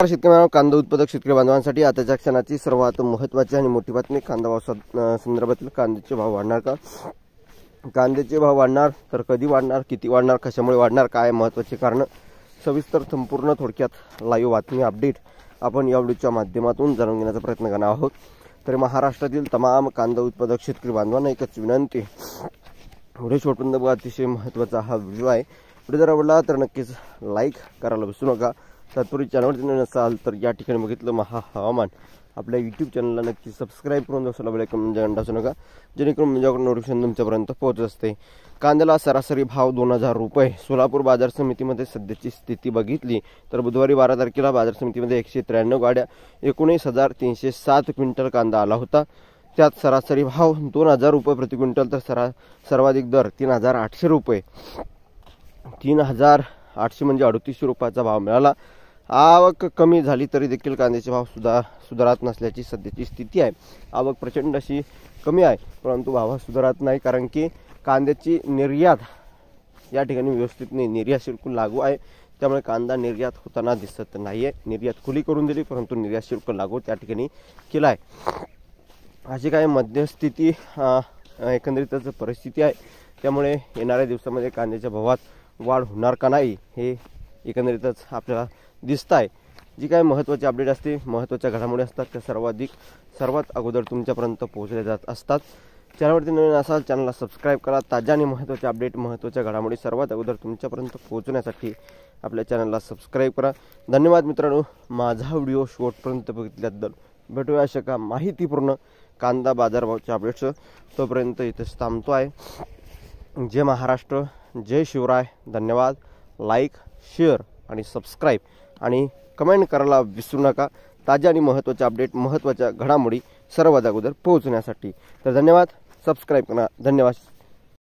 शेतकरी कांदा उत्पादक शेतकरी बांधवांसाठी आताच्या क्षणाची सर्वात महत्त्वाची आणि मोठी बातमी, कांदा भाव संदर्भातील कांद्याचे भाव वाढणार का? कांद्याचे भाव वाढणार तर कधी वाढणार, किती वाढणार, कशामुळे वाढणार, काय महत्त्वाचे कारण, सविस्तर संपूर्ण थोडक्यात लाईव्ह बातमी अपडेट आपण या व्हिडिओच्या माध्यमातून जाणून घेण्याचा प्रयत्न करणार आहोत। तर महाराष्ट्रातील तमाम कांदा उत्पादक शेतकरी बांधवांना एकच विनंती, व्हिडिओ शेवटपर्यंत बघा, अतिशय महत्त्वाचा हा व्हिडिओ आहे। व्हिडिओ जर आवडला तर नक्कीच लाईक करायला विसरू नका। तत्पूर्वी चॅनलवर नवीन असाल तर या ठिकाणी बघितलं महा हवामान आपल्या यूट्यूब चॅनलला नक्की सबस्क्राईब करून दोस्तला बेल आयकॉन घंटा असू नका, जेणेकरून माझ्याकडून नोटिफिकेशन तुमच्यापर्यंत पोहोचत असते। कांद्याला सरासरी भाव 2000 रुपये। सोलापूर बाजार समितीमध्ये सध्याची स्थिती बघितली तर बुधवारी 12 तारखेला बाजार समितीमध्ये 193 गाड्या 19,307 क्विंटल कांदा आला होता। त्यात सरासरी भाव 2000 रुपये प्रति क्विंटल तर सर्वाधिक दर 3800 रुपये, 3800 म्हणजे 3800 रुपयाचा भाव मिळाला। आवक कमी झाली तरी देखील कांद्याचे भाव सुधारत नसल्याची सध्याची स्थिती आहे। आवक प्रचंड अशी कमी आहे, परंतु भाव सुधारत नाही, कारण की कांद्याची निर्यात या ठिकाणी व्यवस्थित नाही, निर्यात शुल्क लागू आहे, त्यामुळे कांदा निर्यात होताना दिसत नाहीये। निर्यात खुली करून दिली परंतु निर्यात शुल्क लागू त्या ठिकाणी केला आहे। अशी काही मध्यस्थिती एकंदरीतच परिस्थिती आहे, त्यामुळे येणाऱ्या दिवसामध्ये कांद्याच्या भावात वाढ होणार का नाही हे एकंदरीतच आपल्याला दिसत आहे। जी काही महत्त्वाची अपडेट असते, महत्त्वाच्या घडामोडी असतात, त्या सर्वात अगोदर तुमच्यापर्यंत पोहोचल्या जात असतात। चॅनलवरती नवीन असाल चॅनलला सबस्क्राईब करा। ताज्या आणि महत्त्वाच्या अपडेट, महत्त्वाच्या घडामोडी सर्वात अगोदर तुमच्यापर्यंत पोहोचण्यासाठी आपल्या चॅनलला सबस्क्राईब करा। धन्यवाद मित्रांनो, माझा व्हिडिओ शेवटपर्यंत बघितल्याबद्दल। भेटूया अशा का माहितीपूर्ण कांदा बाजारभावाच्या अपडेट्स, तोपर्यंत इथेच थांबतो आहे। जय महाराष्ट्र, जय शिवराय। धन्यवाद। लाईक, शेअर आणि सबस्क्राईब आणि कमेंट करायला विसरू नका, ताज्या आणि महत्त्वाच्या अपडेट, महत्त्वाच्या घडामोडी सर्वात अगोदर पोहोचण्यासाठी। तर धन्यवाद, सबस्क्राईब करा। धन्यवाद।